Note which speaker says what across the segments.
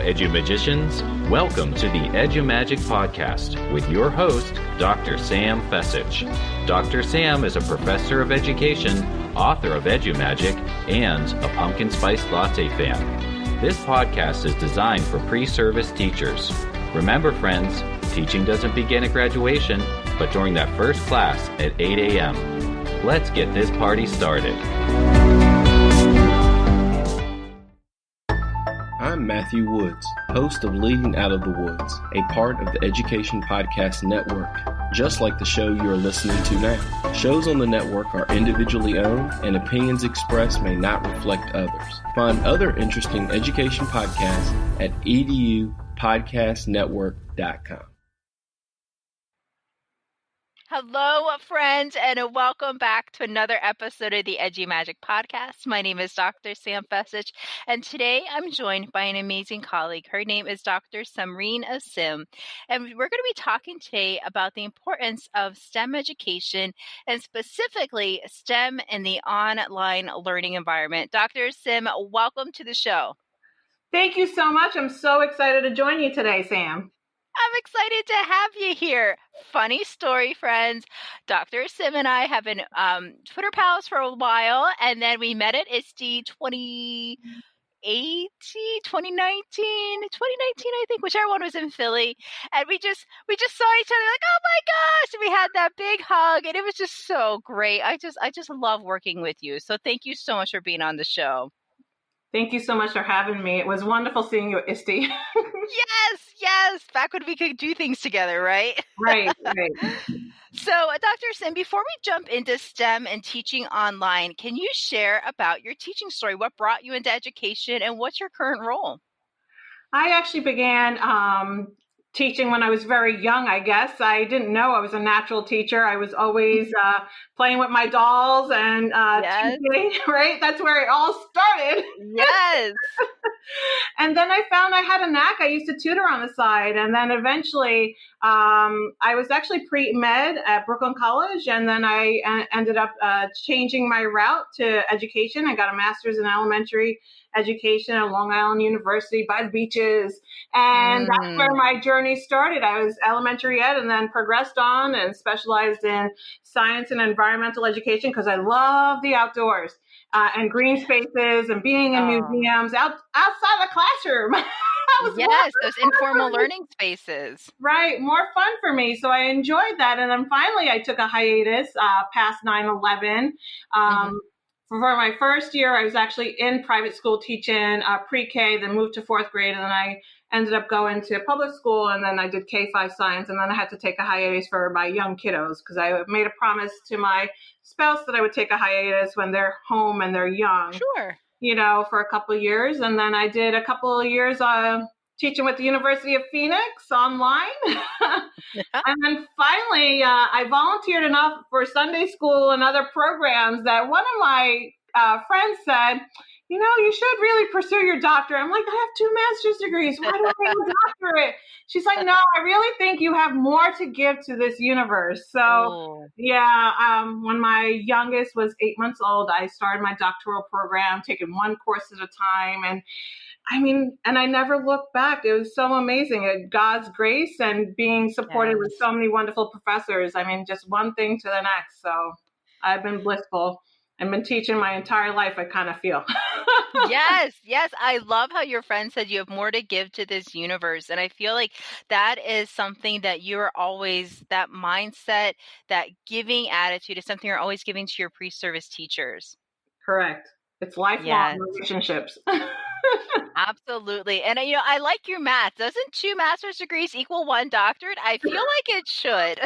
Speaker 1: Edu-Magicians, welcome to the Edu-Magic Podcast with your host, Dr. Sam Fessich. Dr. Sam is a professor of education, author of Edu-Magic, and a pumpkin spice latte fan. This podcast is designed for pre-service teachers. Remember, friends, teaching doesn't begin at graduation, but during that first class at 8 a.m. Let's get this party started.
Speaker 2: I'm Matthew Woods, host of Leading Out of the Woods, a part of the Education Podcast Network, just like the show you are listening to now. Shows on the network are individually owned, and opinions expressed may not reflect others. Find other interesting education podcasts at edupodcastnetwork.com.
Speaker 3: Hello, friends, and welcome back to another episode of the Edu-Magic Podcast. My name is Dr. Sam Fessich, and today I'm joined by an amazing colleague. Her name is Dr. Sumreen Asim, and we're going to be talking today about the importance of STEM education, and specifically STEM in the online learning environment. Dr. Asim, welcome to the show.
Speaker 4: Thank you so much. I'm so excited to join you today, Sam.
Speaker 3: I'm excited to have you here. Funny story, friends. Dr. Sim and I have been Twitter pals for a while, and then we met at ISTE 2018, 2019, I think, whichever one was in Philly. And we just saw each other like, oh my gosh, and we had that big hug, and it was just so great. I just love working with you. So thank you so much for being on the show.
Speaker 4: Thank you so much for having me. It was wonderful seeing you at ISTE.
Speaker 3: Yes. Back when we could do things together, right?
Speaker 4: Right.
Speaker 3: So, Dr. Sim, before we jump into STEM and teaching online, can you share about your teaching story? What brought you into education and what's your current role?
Speaker 4: I actually began teaching when I was very young, I guess. I didn't know I was a natural teacher. I was always playing with my dolls and teaching, right? That's where it all started.
Speaker 3: Yes.
Speaker 4: And then I found I had a knack. I used to tutor on the side. And then eventually I was actually pre-med at Brooklyn College. And then I ended up changing my route to education. I got a master's in elementary education at Long Island University by the beaches. And that's where my journey started. I was elementary ed and then progressed on and specialized in science and environmental education because I love the outdoors and green spaces and being in museums outside the classroom.
Speaker 3: Yes, those informal learning spaces.
Speaker 4: Right, more fun for me. So I enjoyed that. And then finally I took a hiatus past 9/11. For my first year, I was actually in private school teaching pre-K, then moved to fourth grade, and then I ended up going to public school, and then I did K-5 science, and then I had to take a hiatus for my young kiddos because I made a promise to my spouse that I would take a hiatus when they're home and they're young.
Speaker 3: Sure.
Speaker 4: For a couple of years, and then I did a couple of years teaching with the University of Phoenix online. And then finally, I volunteered enough for Sunday school and other programs that one of my friends said, you should really pursue your doctorate. I'm like, I have 2 master's degrees. Why do I have a doctorate? She's like, no, I really think you have more to give to this universe. So, when my youngest was 8 months old, I started my doctoral program, taking one course at a time. And I never looked back. It was so amazing. God's grace and being supported with so many wonderful professors. Just one thing to the next. So I've been blissful. I've been teaching my entire life, I kind of feel.
Speaker 3: Yes. I love how your friend said you have more to give to this universe. And I feel like that is something that you're always, that mindset, that giving attitude is something you're always giving to your pre-service teachers.
Speaker 4: Correct. It's lifelong relationships.
Speaker 3: Absolutely. And, I like your math. Doesn't 2 master's degrees equal 1 doctorate? I feel like it should.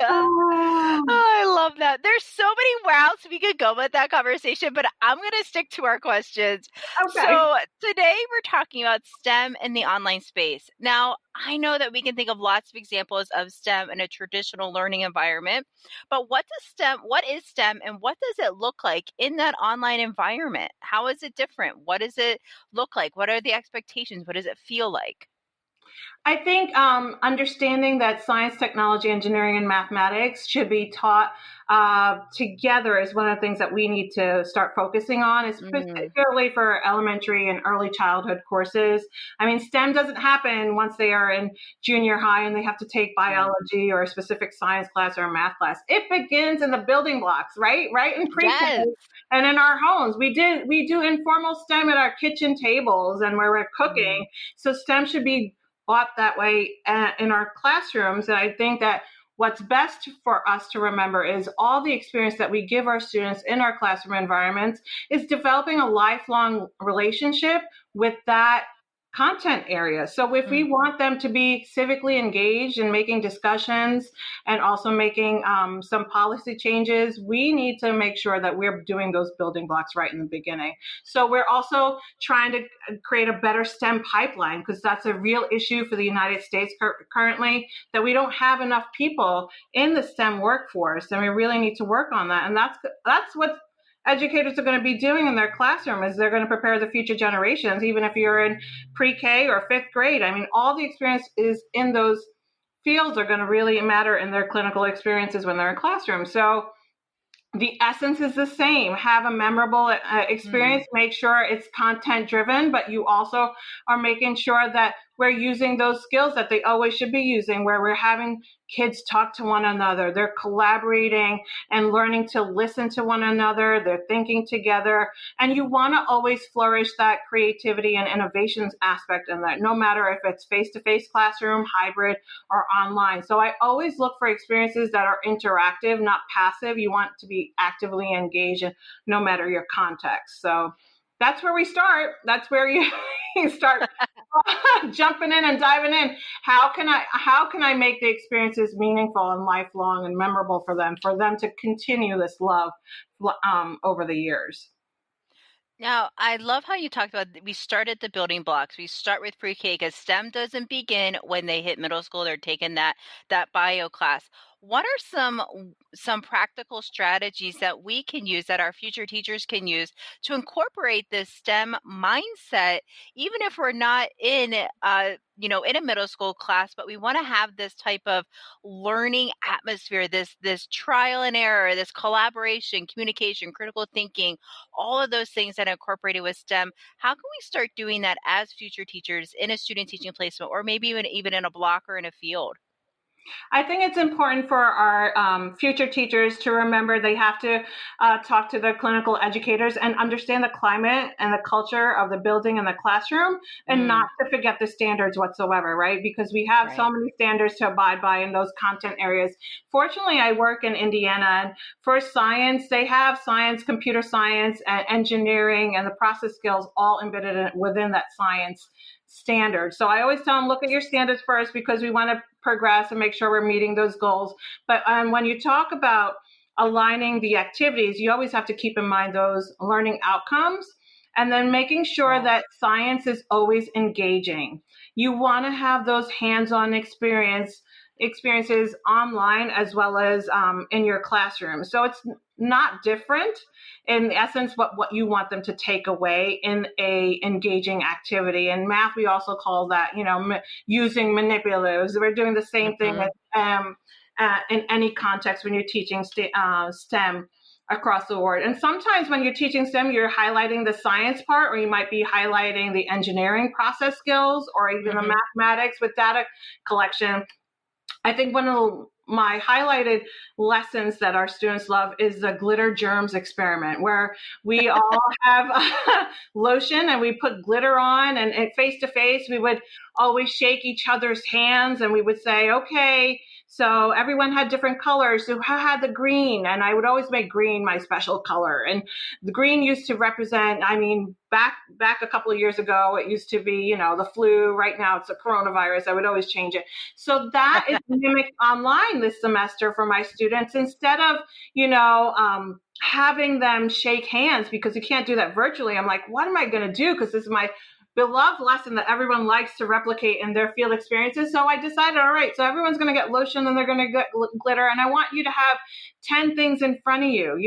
Speaker 3: I love that. There's so many routes we could go with that conversation, but I'm going to stick to our questions.
Speaker 4: Okay.
Speaker 3: So today we're talking about STEM in the online space. Now, I know that we can think of lots of examples of STEM in a traditional learning environment, but what is STEM and what does it look like in that online environment? How is it different? What does it look like? What are the expectations? What does it feel like?
Speaker 4: I think understanding that science, technology, engineering, and mathematics should be taught together is one of the things that we need to start focusing on, particularly for elementary and early childhood courses. I mean, STEM doesn't happen once they are in junior high and they have to take biology or a specific science class or a math class. It begins in the building blocks, right? Right in pre-K and in our homes. We do informal STEM at our kitchen tables and where we're cooking. So STEM should be taught that way in our classrooms. And I think that what's best for us to remember is all the experience that we give our students in our classroom environments is developing a lifelong relationship with that content area. So if we want them to be civically engaged in making discussions and also making some policy changes, we need to make sure that we're doing those building blocks right in the beginning. So we're also trying to create a better STEM pipeline, because that's a real issue for the United States currently, that we don't have enough people in the STEM workforce, and we really need to work on that. And that's what educators are going to be doing in their classroom, is they're going to prepare the future generations, even if you're in pre-K or fifth grade. I mean, all the experience is in those fields are going to really matter in their clinical experiences when they're in classrooms. So the essence is the same. Have a memorable experience. Make sure it's content driven, but you also are making sure that we're using those skills that they always should be using, where we're having kids talk to one another. They're collaborating and learning to listen to one another. They're thinking together. And you want to always flourish that creativity and innovations aspect in that, no matter if it's face-to-face classroom, hybrid, or online. So I always look for experiences that are interactive, not passive. You want to be actively engaged, no matter your context. So that's where we start. That's where you start jumping in and diving in. How can I make the experiences meaningful and lifelong and memorable for them to continue this love over the years?
Speaker 3: Now, I love how you talked about we start at the building blocks. We start with pre-K because STEM doesn't begin when they hit middle school. They're taking that bio class. What are some practical strategies that we can use, that our future teachers can use, to incorporate this STEM mindset, even if we're not in in a middle school class, but we want to have this type of learning atmosphere, this trial and error, this collaboration, communication, critical thinking, all of those things that are incorporated with STEM. How can we start doing that as future teachers in a student teaching placement, or maybe even in a block or in a field?
Speaker 4: I think it's important for our future teachers to remember they have to talk to their clinical educators and understand the climate and the culture of the building and the classroom, and not to forget the standards whatsoever, right? Because we have so many standards to abide by in those content areas. Fortunately, I work in Indiana, and for science, they have science, computer science, and engineering, and the process skills all embedded within that science standard. So I always tell them, look at your standards first, because we want to progress and make sure we're meeting those goals. But when you talk about aligning the activities, you always have to keep in mind those learning outcomes, and then making sure that science is always engaging. You want to have those hands-on experiences online as well as in your classroom. So it's not different in essence what you want them to take away in a engaging activity. In math, we also call that, using manipulatives. We're doing the same thing in any context when you're teaching STEM across the board. And sometimes when you're teaching STEM, you're highlighting the science part, or you might be highlighting the engineering process skills, or even the mathematics with data collection. I think one of my highlighted lessons that our students love is the glitter germs experiment, where we all have lotion and we put glitter on, and face to face, we would always shake each other's hands, and we would say, okay, so everyone had different colors. So who had the green? And I would always make green my special color. And the green used to represent, back a couple of years ago, it used to be, the flu. Right now it's the coronavirus. I would always change it. So that is mimicked online this semester for my students. Instead of, having them shake hands, because you can't do that virtually. I'm like, what am I going to do? Because this is my beloved lesson that everyone likes to replicate in their field experiences. So I decided, all right, so everyone's going to get lotion and they're going to get glitter. And I want you to have 10 things in front of you,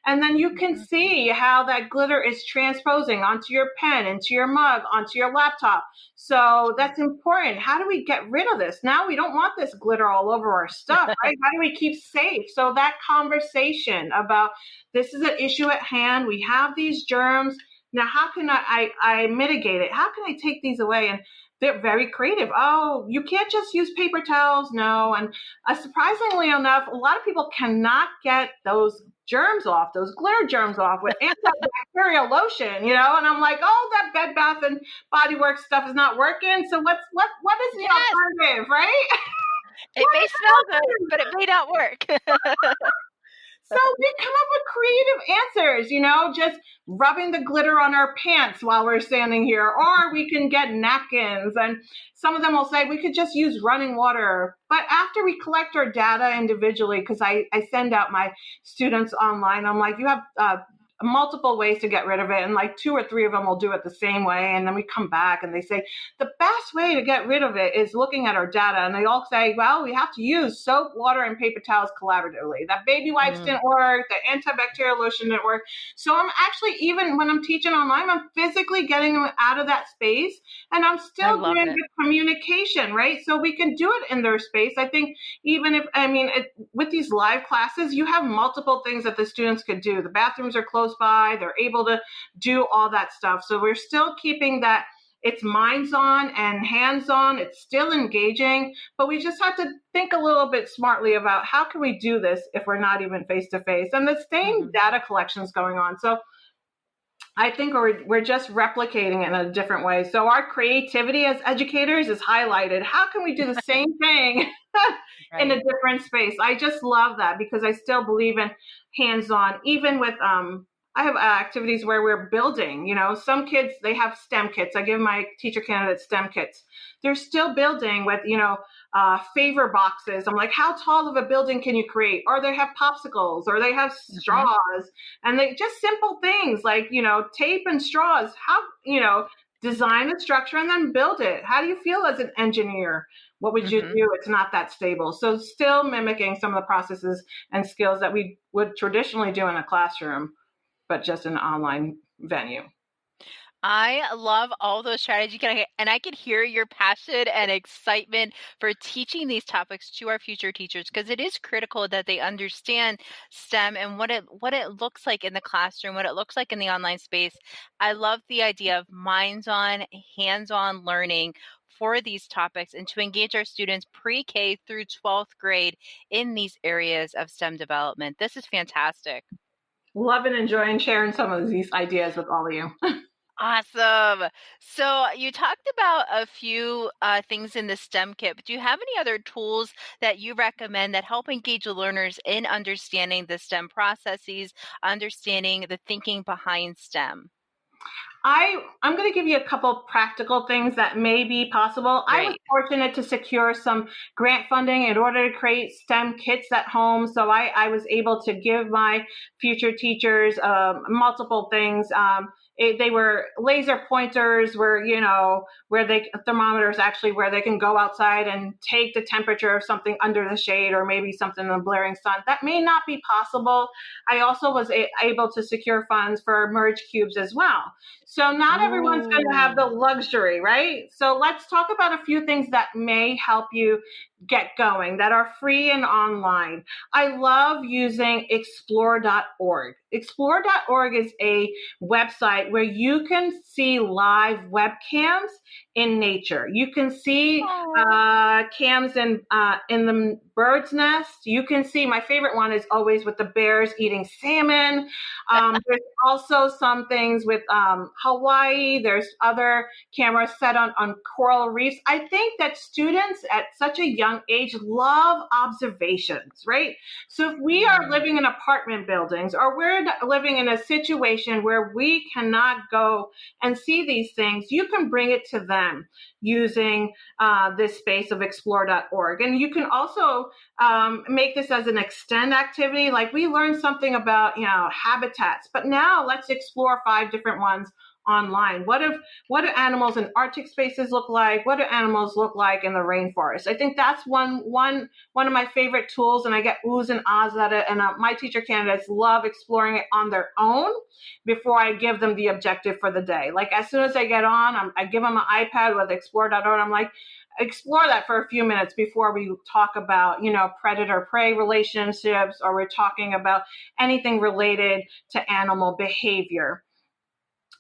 Speaker 4: and then you can see how that glitter is transposing onto your pen, into your mug, onto your laptop. So that's important. How do we get rid of this? Now we don't want this glitter all over our stuff, right? How do we keep safe? So that conversation about this is an issue at hand. We have these germs. Now, how can I mitigate it? How can I take these away? And they're very creative. Oh, you can't just use paper towels. No. And surprisingly enough, a lot of people cannot get those germs off, those glitter germs off with antibacterial lotion, and I'm like, oh, that Bed Bath and Body Works stuff is not working. So what is the alternative, right?
Speaker 3: It may smell good, but it may not work.
Speaker 4: So we come up with creative answers, just rubbing the glitter on our pants while we're standing here, or we can get napkins. And some of them will say we could just use running water. But after we collect our data individually, because I send out my students online, I'm like, you have multiple ways to get rid of it. And like 2 or 3 of them will do it the same way. And then we come back and they say, the best way to get rid of it is looking at our data. And they all say, well, we have to use soap, water, and paper towels collaboratively. That baby wipes didn't work. The antibacterial lotion didn't work. So I'm actually, even when I'm teaching online, I'm physically getting them out of that space. And I'm still doing the communication, right? So we can do it in their space. I think even with these live classes, you have multiple things that the students could do. The bathrooms are closed by, they're able to do all that stuff. So we're still keeping that it's minds on and hands on. It's still engaging, but we just have to think a little bit smartly about how can we do this if we're not even face to face. And the same data collection is going on. So I think we're just replicating it in a different way. So our creativity as educators is highlighted. How can we do the same thing in a different space? I just love that because I still believe in hands-on, even with I have activities where we're building, some kids, they have STEM kits. I give my teacher candidates STEM kits. They're still building with, favor boxes. I'm like, how tall of a building can you create? Or they have popsicles, or they have straws, and they just simple things like, tape and straws. How, design the structure and then build it. How do you feel as an engineer? What would you do? It's not that stable. So still mimicking some of the processes and skills that we would traditionally do in a classroom, but just an online venue.
Speaker 3: I love all those strategies, and I can hear your passion and excitement for teaching these topics to our future teachers, because it is critical that they understand STEM and what it looks like in the classroom, what it looks like in the online space. I love the idea of minds-on, hands-on learning for these topics and to engage our students pre-K through 12th grade in these areas of STEM development. This is fantastic.
Speaker 4: Love and enjoying sharing some of these ideas with all of you.
Speaker 3: Awesome. So you talked about a few things in the STEM kit, but do you have any other tools that you recommend that help engage the learners in understanding the STEM processes, understanding the thinking behind STEM?
Speaker 4: I'm going to give you a couple practical things that may be possible. Great. I was fortunate to secure some grant funding in order to create STEM kits at home. So I was able to give my future teachers multiple things. They were laser pointers where thermometers actually where they can go outside and take the temperature of something under the shade or maybe something in the blaring sun. That may not be possible. I also was able to secure funds for merge cubes as well. So not everyone's going to have the luxury, right? So let's talk about a few things that may help you get going that are free and online. I love using explore.org. Explore.org is a website where you can see live webcams in nature. You can see cams in the bird's nest. You can see, my favorite one is always with the bears eating salmon. There's also some things with Hawaii. There's other cameras set on coral reefs. I think that students at such a young age love observations, right? So if we are living in apartment buildings or we're living in a situation where we cannot go and see these things, you can bring it to them using this space of explore.org. And you can also make this as an extend activity. Like we learned something about, habitats, but now let's explore 5 different ones online? What do animals in Arctic spaces look like? What do animals look like in the rainforest? I think that's one of my favorite tools, and I get oohs and ahs at it. And my teacher candidates love exploring it on their own before I give them the objective for the day. Like as soon as I get on, I give them an iPad with explore.org. I'm like, explore that for a few minutes before we talk about, predator-prey relationships, or we're talking about anything related to animal behavior.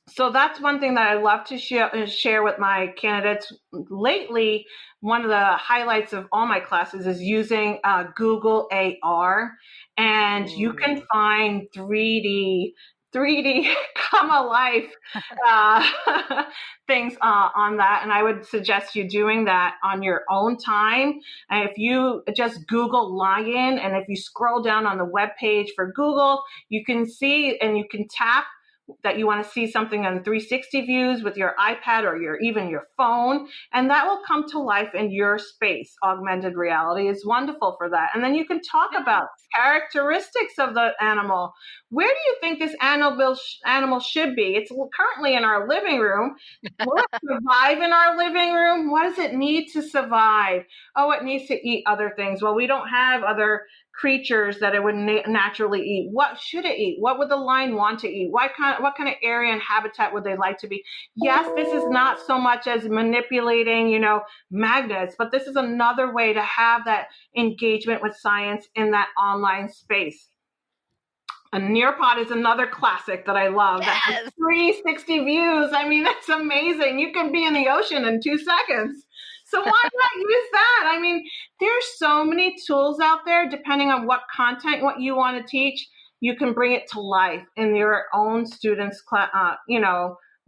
Speaker 4: So that's one thing that I love to share with my candidates. Lately, one of the highlights of all my classes is using Google AR, and you can find 3D come alive things on that. And I would suggest you doing that on your own time. And if you just Google lion, and if you scroll down on the web page for Google, you can see, and you can tap that you want to see something on 360 views with your iPad or even your phone, and that will come to life in your space. Augmented reality is wonderful for that. And then you can talk about characteristics of the animal. Where do you think this animal should be? It's currently in our living room. Will it survive in our living room? What does it need to survive? Oh, it needs to eat other things. Well, we don't have other creatures that it would naturally eat. What should it eat? What would the lion want to eat? What kind of area and habitat would they like to be? Yes, this is not so much as manipulating, magnets, but this is another way to have that engagement with science in that online space. A Nearpod is another classic that I love. Yes. That has 360 views. I mean, that's amazing. You can be in the ocean in 2 seconds. So why not use that? I mean, there's so many tools out there, depending on what content, what you want to teach, you can bring it to life in your own students'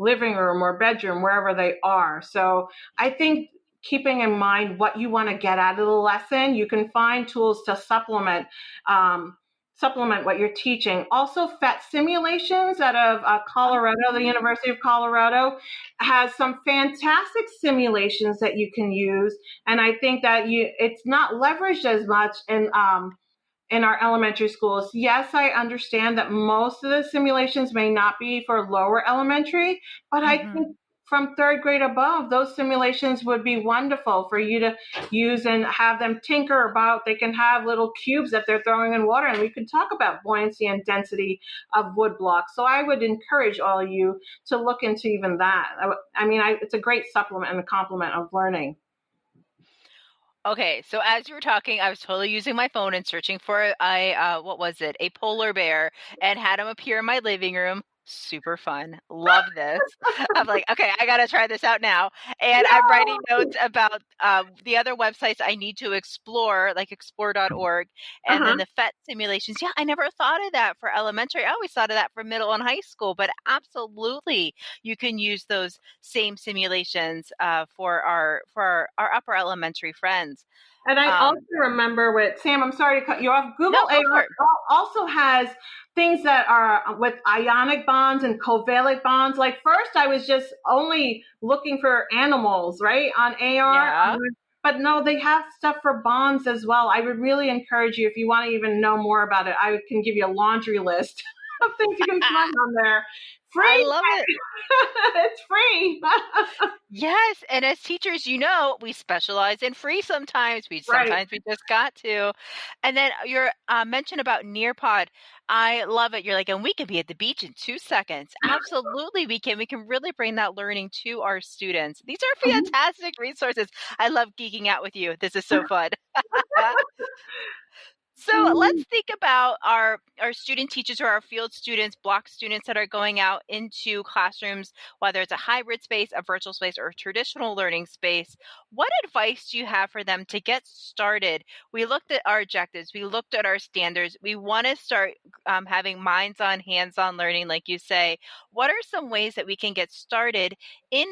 Speaker 4: living room or bedroom, wherever they are. So I think keeping in mind what you want to get out of the lesson, you can find tools to supplement what you're teaching. Also, PhET simulations out of Colorado, the University of Colorado has some fantastic simulations that you can use. And I think that it's not leveraged as much in our elementary schools. Yes, I understand that most of the simulations may not be for lower elementary, but I think from 3rd grade above, those simulations would be wonderful for you to use and have them tinker about. They can have little cubes that they're throwing in water, and we can talk about buoyancy and density of wood blocks. So I would encourage all of you to look into even that. I mean, it's a great supplement and a complement of learning.
Speaker 3: Okay, so as you were talking, I was totally using my phone and searching for a polar bear, and had him appear in my living room. Super fun. Love this. I'm like, okay, I got to try this out now. And I'm writing notes about the other websites I need to explore, like explore.org, and then the PhET simulations. Yeah, I never thought of that for elementary. I always thought of that for middle and high school, but absolutely you can use those same simulations for our upper elementary friends.
Speaker 4: And I also remember with Sam, I'm sorry to cut you off. Google AR also has things that are with ionic bonds and covalent bonds. Like first, I was just only looking for animals, right, on AR.
Speaker 3: Yeah.
Speaker 4: But no, they have stuff for bonds as well. I would really encourage you, if you want to even know more about it, I can give you a laundry list of things you can find on there. Free.
Speaker 3: I love it.
Speaker 4: It's free.
Speaker 3: Yes, and as teachers, we specialize in free sometimes. Sometimes we just got to. And then your mention about Nearpod, I love it. You're like, and we can be at the beach in 2 seconds. Absolutely, we can. We can really bring that learning to our students. These are fantastic resources. I love geeking out with you. This is so fun. So let's think about our student teachers or our field students, block students that are going out into classrooms, whether it's a hybrid space, a virtual space, or a traditional learning space. What advice do you have for them to get started? We looked at our objectives. We looked at our standards. We want to start having minds-on, hands-on learning, like you say. What are some ways that we can get started in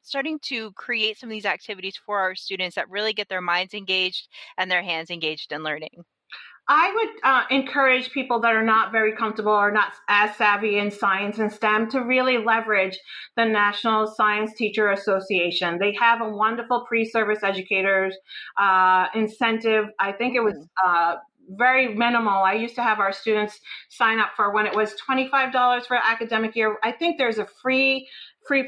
Speaker 3: starting to create some of these activities for our students that really get their minds engaged and their hands engaged in learning?
Speaker 4: I would encourage people that are not very comfortable or not as savvy in science and STEM to really leverage the National Science Teacher Association. They have a wonderful pre-service educators incentive. I think it was very minimal. I used to have our students sign up for when it was $25 for an academic year. I think there's a free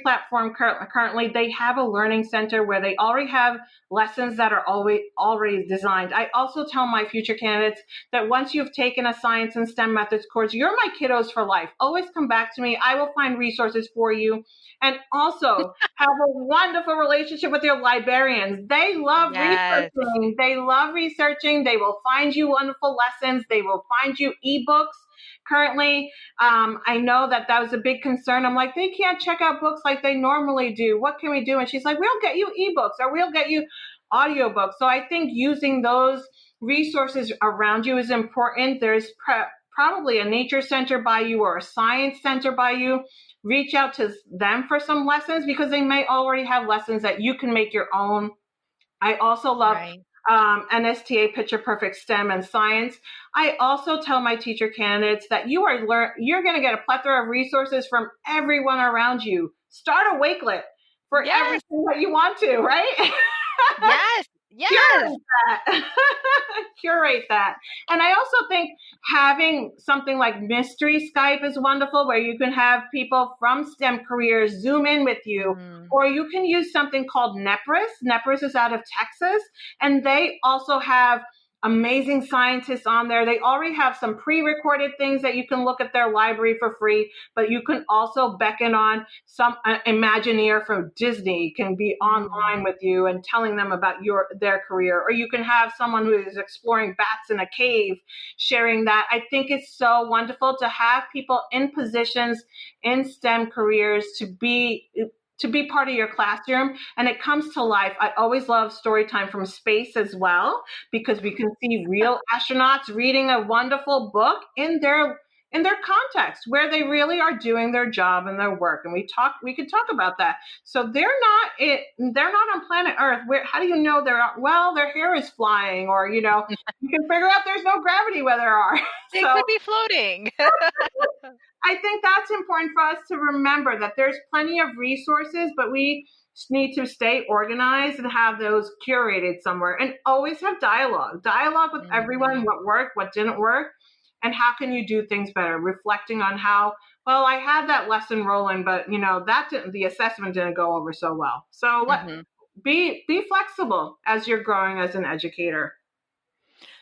Speaker 4: platform currently. They have a learning center where they already have lessons that are already designed. I also tell my future candidates that once you've taken a science and STEM methods course, you're my kiddos for life. Always come back to me. I will find resources for you. And also have a wonderful relationship with your librarians. They love researching. They love researching. They will find you wonderful lessons. They will find you ebooks. Currently, I know that was a big concern. I'm like, they can't check out books like they normally do. What can we do? And she's like, we'll get you ebooks or we'll get you audiobooks. So I think using those resources around you is important. There's probably a nature center by you or a science center by you. Reach out to them for some lessons because they may already have lessons that you can make your own. I also love NSTA Picture Perfect STEM and Science. I also tell my teacher candidates that you're going to get a plethora of resources from everyone around you. Start a Wakelet for everything that you want to, right?
Speaker 3: Yes.
Speaker 4: Curate that. And I also think having something like Mystery Skype is wonderful, where you can have people from STEM careers Zoom in with you, or you can use something called Nepris. Nepris is out of Texas, and they also have amazing scientists on there. They already have some pre-recorded things that you can look at their library for free, but you can also beckon on some Imagineer from Disney can be online with you and telling them about their career. Or you can have someone who is exploring bats in a cave sharing that. I think it's so wonderful to have people in positions in STEM careers to be part of your classroom, and it comes to life. I always love story time from space as well, because we can see real astronauts reading a wonderful book in their context where they really are doing their job and their work. And we could talk about that. So they're not on planet Earth. How do you know their hair is flying, or, you can figure out there's no gravity where there are.
Speaker 3: They could be floating.
Speaker 4: I think that's important for us to remember, that there's plenty of resources, but we need to stay organized and have those curated somewhere, and always have dialogue with everyone, what worked, what didn't work, and how can you do things better, reflecting on how, well, I had that lesson rolling, but the assessment didn't go over so well. So be flexible as you're growing as an educator.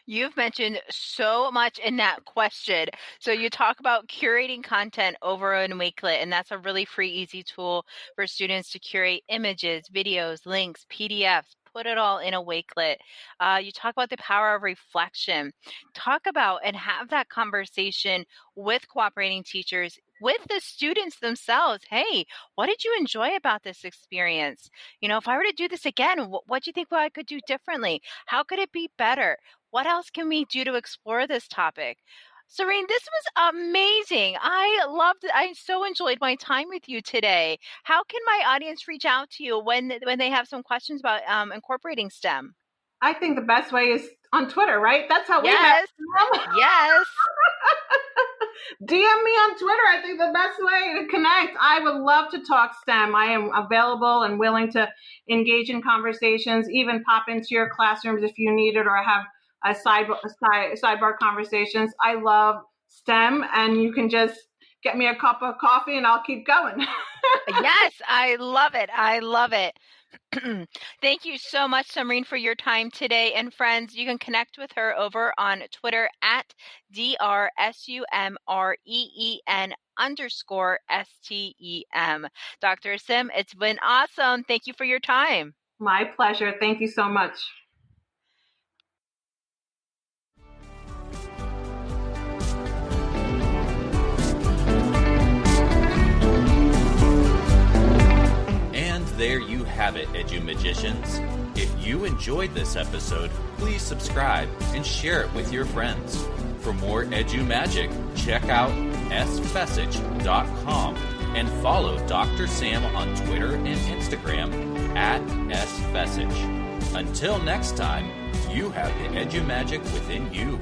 Speaker 3: You've mentioned so much in that question. So you talk about curating content over in Wakelet, and that's a really free, easy tool for students to curate images, videos, links, PDFs, put it all in a Wakelet. You talk about the power of reflection. Talk about and have that conversation with cooperating teachers, with the students themselves. Hey, what did you enjoy about this experience? If I were to do this again, what do you think I could do differently? How could it be better? What else can we do to explore this topic? Sumreen, this was amazing. I loved it. I so enjoyed my time with you today. How can my audience reach out to you when they have some questions about incorporating STEM?
Speaker 4: I think the best way is on Twitter, right? That's how we
Speaker 3: met. Yes.
Speaker 4: DM me on Twitter. I think the best way to connect. I would love to talk STEM. I am available and willing to engage in conversations, even pop into your classrooms if you need it, or have a sidebar conversations. I love STEM, and you can just get me a cup of coffee and I'll keep going.
Speaker 3: Yes, I love it. I love it. Thank you so much, Sumreen, for your time today. And friends, you can connect with her over on Twitter at DRSUMREEN_STEM. Dr. Asim, it's been awesome. Thank you for your time.
Speaker 4: My pleasure. Thank you so much.
Speaker 1: There you have it, EduMagicians. If you enjoyed this episode, please subscribe and share it with your friends. For more EduMagic, check out sfessage.com and follow Dr. Sam on Twitter and Instagram at sfessage. Until next time, you have the EduMagic within you.